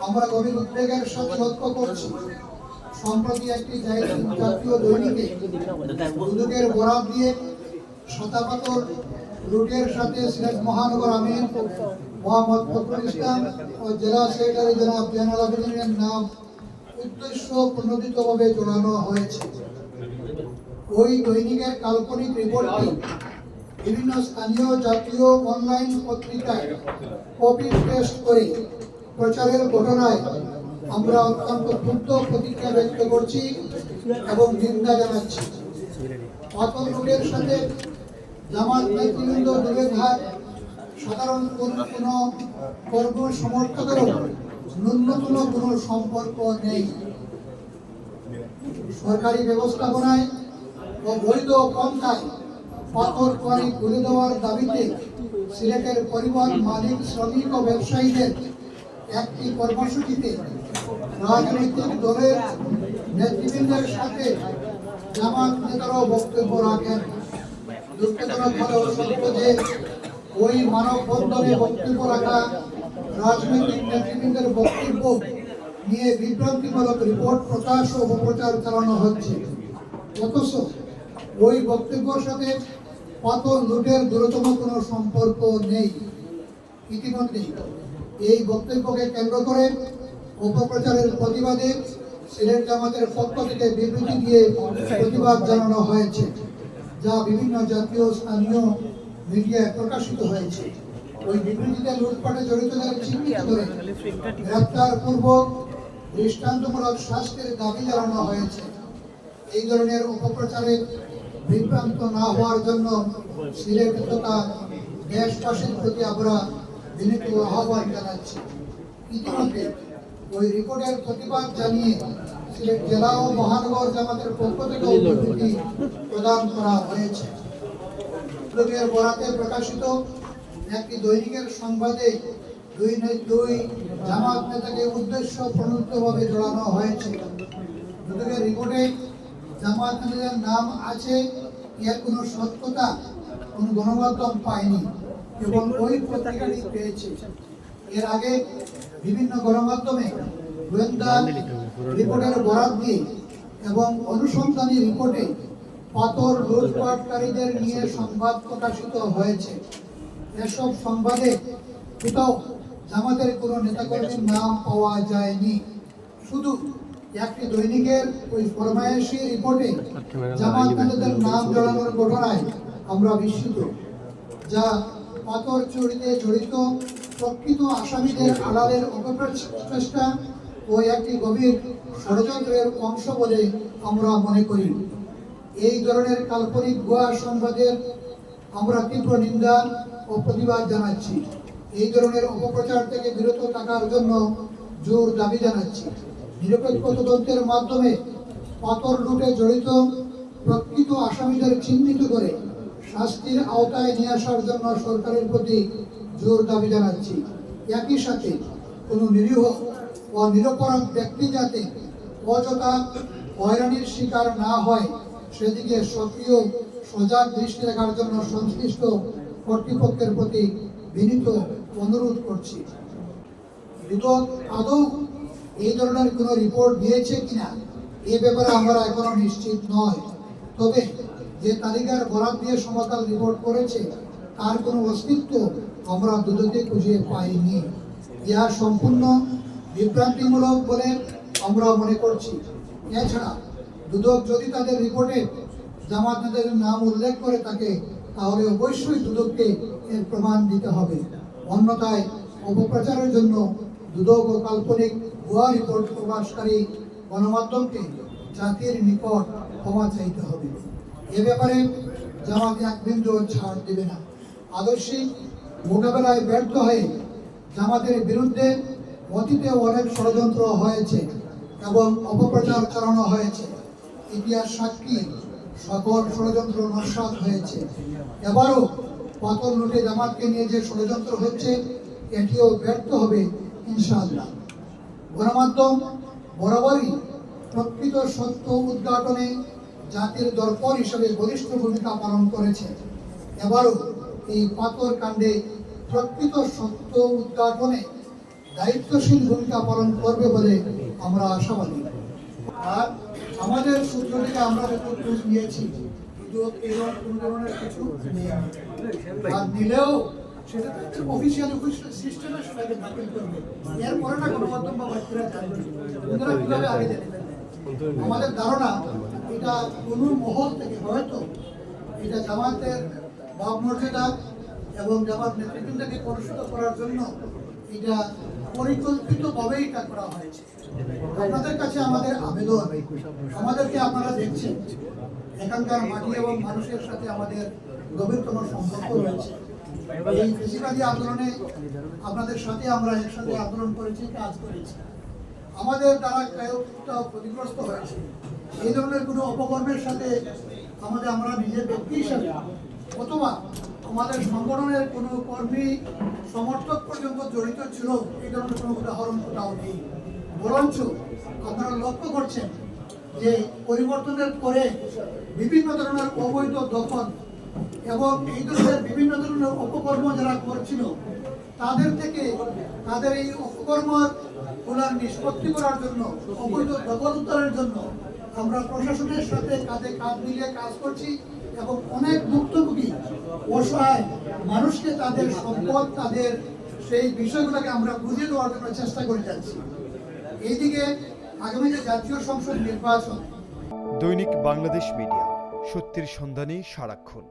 আমরা গভীর উদ্বেগের সাথে লক্ষ্য করছি সম্প্রতি একটি জাতীয় দৈনিকে দুদকের বরাত দিয়ে শতাপাতর লুটের সাথে সিলেট মহানগর আমির মোহাম্মদ ফখরুল ইসলাম ও জেলা সেক্রেটারি জনাব জয়নাল আবেদিনের নাম উদ্দেশ্য প্রণোদিতভাবে জড়ানো হয়েছে। ওই দৈনিকের কাল্পনিক রিপোর্টটি বিভিন্ন স্থানীয় জাতীয় অনলাইন পত্রিকায় কপি পেস্ট করে প্রচারের ঘটনায় আমরা অত্যন্ত ক্ষুব্ধ প্রতিক্রিয়া ব্যক্ত করছি এবং নিন্দা জানাচ্ছি। পাথর লুটের সাথে জামাত নেতৃবৃন্দ দূরে থাক সাধারণ কোনো কর্ম সমর্থকেরও ন্যূনতম কোনো সম্পর্ক নেই। সরকারি ব্যবস্থাপনায় ও বৈধ পন্থায় পাথর কোয়ারি খুলে দেওয়ার দাবিতে সিলেটের পরিবহন মালিক, শ্রমিক ও ব্যবসায়ীদের একটি কর্মসূচিতে রাজনৈতিক দলের নেতৃবৃন্দের সাথে জামাত নেতারাও বক্তব্য রাখেন। দুঃখজনক হলেও সত্য যে ওই মানববন্ধনে বক্তব্য রাখা রাজনৈতিক নেতৃবৃন্দের বক্তব্য নিয়ে বিভ্রান্তিমূলক রিপোর্ট প্রকাশ ও অপপ্রচার চালানো হচ্ছে। অথচ ওই বক্তব্যের সাথে পাথর লুটের দূরতম কোনো সম্পর্ক নেই। ইতিমধ্যে এই বক্তব্যকে কেন্দ্র করে অপপ্রচারের প্রতিবাদে সিলেট জামাতের পক্ষ থেকে বিবৃতি দিয়ে প্রতিবাদ জানানো হয়েছে, যা বিভিন্ন জাতীয় স্থানীয় মিডিয়ায় প্রকাশিত হয়েছে। ওই বিবৃতিতে লুটপাটে জড়িতদের চিহ্নিত করে গ্রেপ্তার পূর্বক দৃষ্টান্তমূলক শাস্তির দাবি জানানো হয়েছে। এই ধরনের অপপ্রচারে বিভ্রান্ত না হওয়ার জন্য সিলেট তথা দেশবাসীর প্রতি আমরা বিনীত আহ্বান জানাচ্ছি। ইতিমধ্যে ওই রিপোর্টের প্রতিবাদ জানিয়ে সিলেট জেলা ও মহানগর জামাতের পক্ষ থেকে বিবৃতি প্রদান করা হয়েছে। দুদকের বরাতে প্রকাশিত একটি দৈনিকের সংবাদে দুই জামাত নেতাকে উদ্দেশ্য প্রণোদিতভাবে জড়ানো হয়েছে। দুদকের রিপোর্টে জামাত নেতাদের নাম আছে, এর কোনো সত্যতা কোনো গণমাধ্যম পায়নি এবং ওই পত্রিকাটি পেয়েছে। এর আগে বিভিন্ন গণমাধ্যমে গোয়েন্দা রিপোর্টের বরাত দিয়ে এবং অনুসন্ধানী রিপোর্টে পাথর লুটপাটকারীদের নিয়ে সংবাদ প্রকাশিত হয়েছে। এসব সংবাদে কোথাও জামাতের কোনো নেতাকর্মীর নাম পাওয়া যায়নি। শুধু একটি দৈনিকের ওই ফরমায়েশি রিপোর্টে জামাত নেতাদের নাম জড়ানোর ঘটনায় আমরা বিস্মিত, যা পাথর চুরিতে জড়িত প্রকৃত আসামিদের আড়ালের অপপ্রচেষ্টা ও একটি গভীর ষড়যন্ত্রের অংশ বলে আমরা মনে করি। এই ধরনের কাল্পনিক ভুয়া সংবাদের আমরা তীব্র নিন্দা ও প্রতিবাদ জানাচ্ছি। এই ধরনের অপপ্রচার থেকে বিরত থাকার জন্য জোর দাবি জানাচ্ছি। নিরপেক্ষ তদন্তের মাধ্যমে পাথর লুটে জড়িত প্রকৃত আসামিদের চিহ্নিত করে শাস্তির আওতায় নিয়ে আসার জন্য সরকারের প্রতি জোর দাবি জানাচ্ছি। একই সাথে কোনো নিরীহ ও নিরপরাধ ব্যক্তি যাতে অযথা হয়রানির শিকার না হয় সেদিকে সক্রিয় সজাগ দৃষ্টি রাখার জন্য সংশ্লিষ্ট কর্তৃপক্ষের প্রতি বিনীত অনুরোধ করছি। দুদক আদৌ এই ধরনের কোনো রিপোর্ট দিয়েছে কিনা এ ব্যাপারে আমরা এখনো নিশ্চিত নয়। তবে যে তালিকার বরাত দিয়ে সমকাল রিপোর্ট করেছে তার কোনো অস্তিত্ব আমরা দুদকে খুঁজে পাইনি। ইহা সম্পূর্ণ বিভ্রান্তিমূলক বলে আমরা মনে করছি। এছাড়া দুদক যদি তাদের রিপোর্টে জামাত নেতাদের নাম উল্লেখ করে থাকে তাহলে অবশ্যই দুদককে এর প্রমাণ দিতে হবে। অন্যথায় অপপ্রচারের জন্য দুদক ও কাল্পনিক ভুয়া রিপোর্ট প্রকাশকারী গণমাধ্যমকে জাতির নিকট ক্ষমা চাইতে হবে। এ ব্যাপারে জামাত এক বিন্দু ছাড় দেবে না। আদর্শিক মোকাবেলায় ব্যর্থ হয়ে জামাতের বিরুদ্ধে অতীতে অনেক ষড়যন্ত্র হয়েছে এবং অপপ্রচার চালানো হয়েছে। ইতিহাস সাক্ষী সকল ষড়যন্ত্র নস্যাৎ হয়েছে। এবারও পাথর লুটে জামাতকে নিয়ে যে ষড়যন্ত্র হচ্ছে এটিও ব্যর্থ হবে ইনশাআল্লাহ। গণমাধ্যম বরাবরই প্রকৃত সত্য উদ্ঘাটনে জাতির দর্পণ হিসেবে বলিষ্ঠ ভূমিকা পালন করেছে। এবারও এই পাথর কাণ্ডে প্রকৃত সত্য উদ্ঘাটনে দায়িত্বশীল ভূমিকা পালন করবে বলে আমরা আশাবাদী। আর আমাদের সূত্র থেকে আমরা যত খোঁজ নিয়েছি, এরকম কোনো ধরনের কিছু নেই, আর নিলেও সেটা অফিসিয়াল সিস্টেমে সেটাকে দাখিল করবে। এরপরে না গণমাধ্যম বা ব্যক্তিরা জানবে ওনারা কিভাবে আগে জানে ফেলবে। আমাদের ধারণা এটা কোনো মহল থেকে হয়তো এটা জামাতের ভাবমর্যাদা এবং জামাত নেতৃবৃন্দকে কলুষিত করার জন্য এটা পরিকল্পিতভাবে এটা করা হয়েছে। আপনাদের কাছে আমাদের আবেদন, আমাদেরকে আপনারা দেখছেন, এখানকার মাটি এবং মানুষের সাথে আমাদের গভীরতম সম্পর্ক রয়েছে। এই কৃষিকাজী আন্দোলনে আপনাদের সাথে আমরা একসাথে আন্দোলন করেছি, কাজ করেছি, আমাদের দ্বারা কায়কটা ক্ষতিগ্রস্ত হয়েছে। এই ধরনের কোনো অপকর্মের সাথে আমরা নিজের ব্যক্তি হিসাবে অথবা আমাদের সংগঠনের কোনো কর্মী সমর্থক পর্যন্ত জড়িত ছিল, এই ধরনের কোনো উদাহরণ কোথাও নেই। বরঞ্চ আপনারা লক্ষ্য করছেন যে পরিবর্তনের পরে বিভিন্ন ধরনের অবৈধ দখল এবং এই ধরনের বিভিন্ন ধরনের অপকর্ম যারা করছিল তাদের থেকে তাদের এই অপকর্মগুলোর নিষ্পত্তি করার জন্য, অবৈধ দখল উদ্ধারের জন্য আমরা প্রশাসনের সাথে কাঁধে কাঁধ মিলিয়ে কাজ করছি এবং অনেক ভুক্তভোগী অসহায় মানুষকে তাদের সম্পদ, তাদের সেই বিষয়গুলোকে আমরা বুঝিয়ে দেওয়ার জন্য চেষ্টা করে যাচ্ছি। এইদিকে আগামী যে জাতীয় সংসদ নির্বাচন। দৈনিক বাংলাদেশ মিডিয়া, সত্যের সন্ধানে সারাক্ষণ।